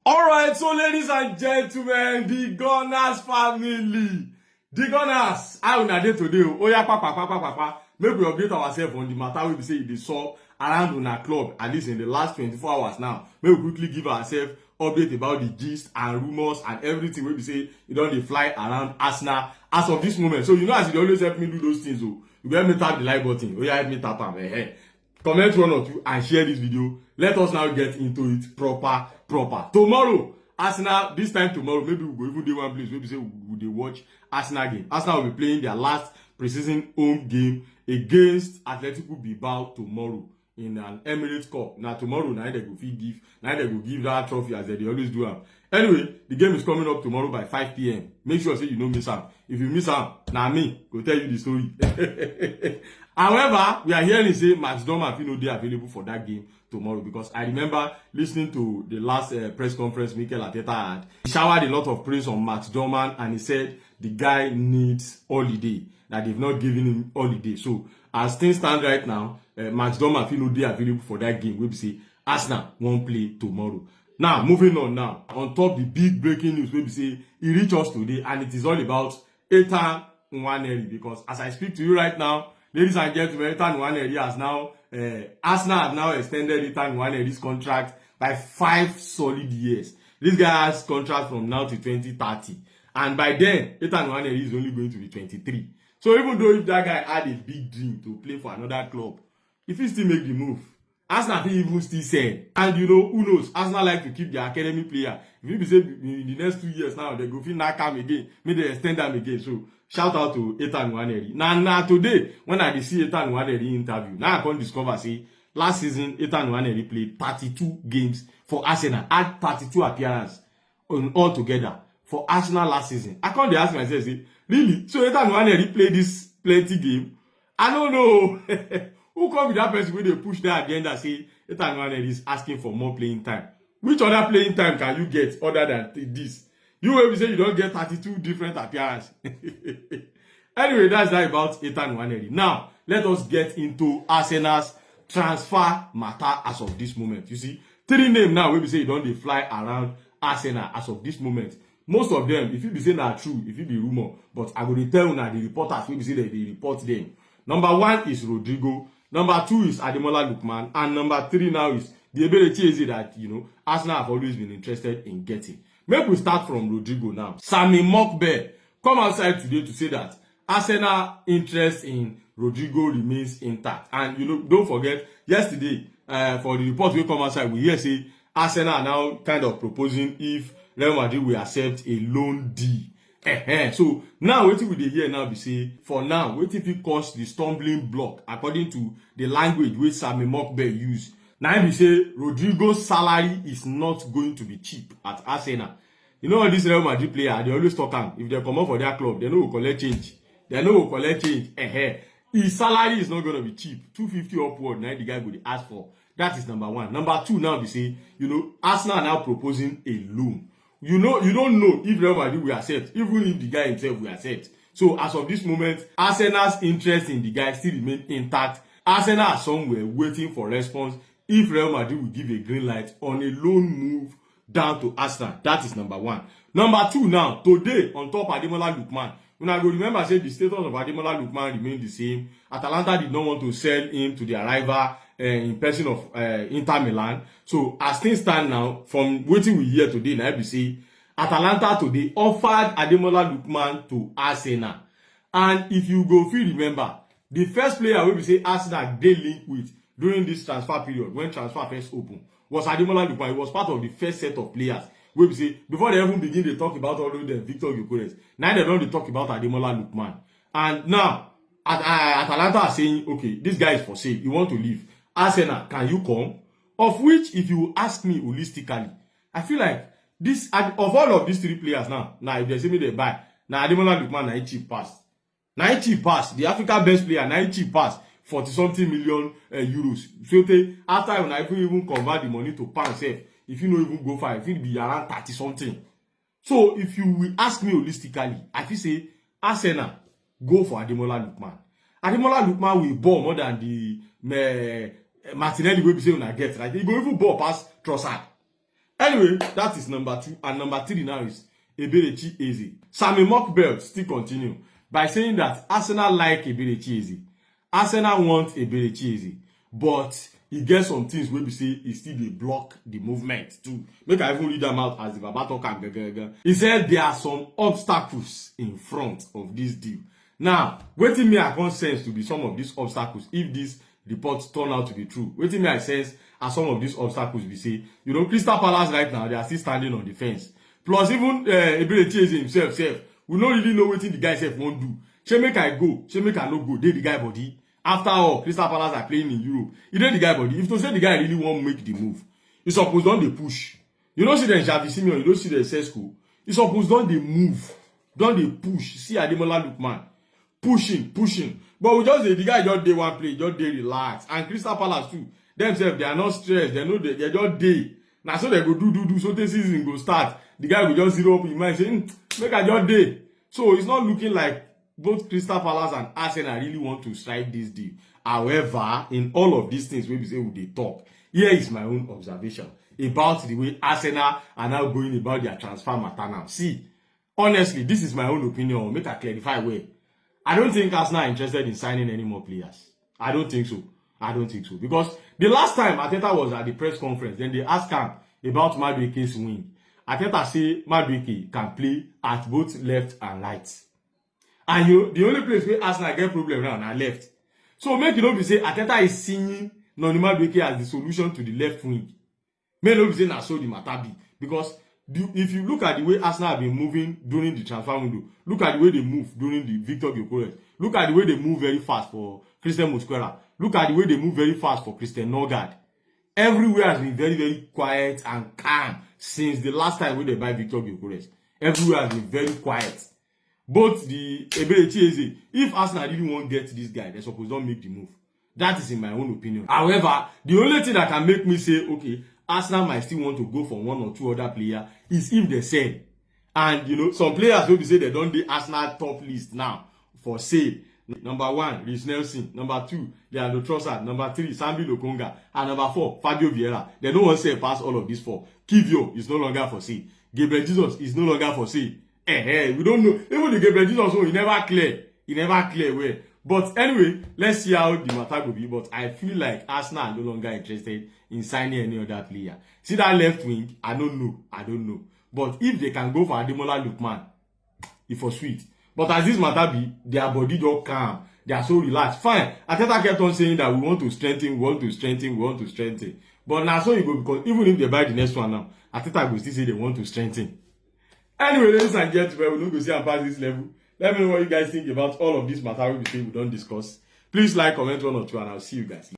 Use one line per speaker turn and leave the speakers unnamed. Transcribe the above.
Alright, so ladies and gentlemen, the Gunners family. The Gunners, how una dey today? Oh yeah, papa. Make we update ourselves on the matter we be say they saw around una club, at least in the last 24 hours now. Make we quickly give ourselves update about the gist and rumors and everything we be say you don't dey fly around Arsenal as of this moment. So you know as you always help me do those things, oh, you go help me tap the like button. Oh yeah, help me tap am. Comment one or two and share this video. Let us now get into it proper. Tomorrow, Arsenal, this time tomorrow, maybe we'll go even do one place. Maybe say we'll watch Arsenal game. Arsenal will be playing their last preseason home game against Atletico Bilbao tomorrow in an Emirates Cup. Now tomorrow, now they go give that trophy as they always do. Anyway, the game is coming up tomorrow by 5 p.m. Make sure say you don't miss out. If you miss out, now me go tell you the story. However, we are hearing say Max Dorman will not be available for that game tomorrow because I remember listening to the last press conference Mikel Arteta had. He showered a lot of praise on Max Dorman and he said the guy needs holiday, that they've not given him holiday. So as things stand right now, Max Dorman will not be available for that game. We say Arsenal won't play tomorrow. Now, moving on now. On top the big breaking news, we say he reached us today and it is all about Ethan Nwaneri because as I speak to you right now, ladies and gentlemen, Ethan Nwaneri has now, Arsenal have now extended Ethan Nwaneri's contract by 5 solid years. This guy has contract from now to 2030. And by then, Ethan Nwaneri is only going to be 23. So even though if that guy had a big dream to play for another club, if he still make the move, Arsenal can even still sell. And you know, who knows? Arsenal like to keep their academy player. If you say in the next 2 years now, they go feel not come again, maybe they extend them again. So shout out to Ethan Nwaneri. Now today, when I see Ethan Nwaneri interview, now I can discover say last season Ethan Nwaneri played 32 games for Arsenal, had 32 appearances all together for Arsenal last season. I can't ask myself, say, really? So Ethan Nwaneri played this plenty game? I don't know. Who come with that person when they push their agenda say Ethan Nwaneri is asking for more playing time? Which other playing time can you get other than this? You will say you don't get 32 different appearances. Anyway, that's that about Ethan Nwaneri. Now, let us get into Arsenal's transfer matter as of this moment. You see, 3 names now we say you don't fly around Arsenal as of this moment. Most of them, if you be saying are true, if you be rumor, but I will tell you now the reporters will be say that they report them. Number 1 is Rodrigo. Number 2 is Ademola Lookman. And number 3 now is the ability that, you know, Arsenal have always been interested in getting. Maybe we start from Rodrigo now. Sami Mokbe come outside today to say that Arsenal interest in Rodrigo remains intact. And, you know, don't forget, yesterday, for the report we come outside, we hear say Arsenal are now kind of proposing if Real Madrid will accept a loan deal. So now wetin we dey hear now be say for now wetin fit cause the stumbling block according to the language wey Sami Mokbe use. Now be say Rodrigo's salary is not going to be cheap at Arsenal. You know all these Real Madrid players, they always talk am if they come up for their club, they no go collect change. His salary is not going to be cheap. 250 upward now the guy go dey ask for. That is number 1. Number 2 now be say, you know, Arsenal are now proposing a loan. You know, you don't know if Real Madrid will accept, even if the guy himself will accept. So as of this moment, Arsenal's interest in the guy still remain intact. Arsenal are somewhere waiting for response if Real Madrid will give a green light on a loan move down to Arsenal. That is number 1. Number 2 now, today on top Ademola Lookman. When I go remember, say the status of Ademola Lookman remained the same. Atalanta did not want to sell him to their rival in person of Inter Milan. So as things stand now, from waiting we hear today, now we say Atalanta today offered Ademola Lookman to Arsenal. And if you go, if you remember, the first player we say Arsenal they link with during this transfer period when transfer first opened was Ademola Lookman. He was part of the first set of players. We say before they even begin to talk about all of them, Victor Gyökeres. Now they don't talk about Ademola Lookman. And now Atalanta are saying, okay, this guy is for sale. You want to leave. Arsenal, can you come? Of which, if you ask me holistically, I feel like this, of all of these 3 players now, if they say me they buy, now Ademola Lookman, na cheap pass. Na cheap pass. The Africa best player, na cheap pass. 40-something million euros. So after when I even convert the money to pound self, if you don't even go far, if it be around 30-something. So if you will ask me holistically, I feel say Arsenal go for Ademola Lookman. Ademola Lookman will ball more than the Martinelli will be saying I get. Like he go even ball past Trossard. Anyway, that is number 2. And number 3 now is Eberechi Eze. Sammy Mockbelt still continue by saying that Arsenal like Eberechi Eze. Arsenal want Eberechi Eze. But he gets some things where we say he still dey block the movement too. Make I even read them out as the Baba talk am. He said there are some obstacles in front of this deal. Now, wetin me I can sense to be some of these obstacles if these reports turn out to be true. Wetin me I sense as some of these obstacles we say, you know, Crystal Palace right now, they are still standing on the fence. Plus even Eberechi Eze himself, we don't really know wetin the guy self won't do. Shey make I go, shey make I no go, dey the guy body. After all, Crystal Palace are playing in Europe. You know the guy body. If to say the guy really won't make the move, you suppose don't they push. You don't see the Xavi Simeon, you don't see the Sesko. You suppose don't they move, don't they push. See Ademola Lookman pushing. But we just say the guy just day one play, just day relax. And Crystal Palace too. Themselves, they are not stressed. They know they're just day. Now so they go do. So the season go start. The guy will just zero up in mind saying, make a just day. So it's not looking like both Crystal Palace and Arsenal really want to strike this deal. However, in all of these things, we say they talk. Here is my own observation about the way Arsenal are now going about their transfer matter now. See, honestly, this is my own opinion. Make I clarify where. I don't think Arsenal are interested in signing any more players. I don't think so. Because the last time Arteta was at the press conference, then they asked him about Madueke's wing. Arteta say Madueke can play at both left and right. And the only place where Arsenal get problem now na left. So make you know be say Arteta is seeing Noni Madueke as the solution to the left wing. May not be say na so the matter be. Because if you look at the way Arsenal have been moving during the transfer window, look at the way they move during the Victor Gyökeres, look at the way they move very fast for Christian Mosquera, look at the way they move very fast for Christian Norgard. Everywhere has been very, very quiet and calm since the last time when they buy Victor Gyökeres. Everywhere has been very quiet. Both the Eberechi Eze, if Arsenal really won't get this guy, they're supposed to make the move. That is in my own opinion. However, the only thing that can make me say, okay, Arsenal might still want to go for one or two other players is if they sell. And, you know, some players will be say they don't do Arsenal top list now for sale. Number 1, Reece Nelson. Number 2, Leandro Trossard. Number 3, Sambi Lokonga. And number 4, Fabio Vieira. They don't want to say past all of these 4. Kivio is no longer for sale. Gabriel Jesus is no longer for sale. We don't know. Even the Gabriel Jesus one, he never clear where. But anyway, let's see how the matter will be. But I feel like Arsenal are no longer interested in signing any other player. See that left wing? I don't know. But if they can go for Ademola Lookman, it was sweet. But as this matter be, their body don't calm. They are so relaxed. Fine. Arteta kept on saying that we want to strengthen. But now so you go, because even if they buy the next one now, Arteta will still say they want to strengthen. Anyway, ladies and gentlemen, we're not going to see and pass this level. Let me know what you guys think about all of this matter we don't discuss. Please like, comment 1 or 2, and I'll see you guys.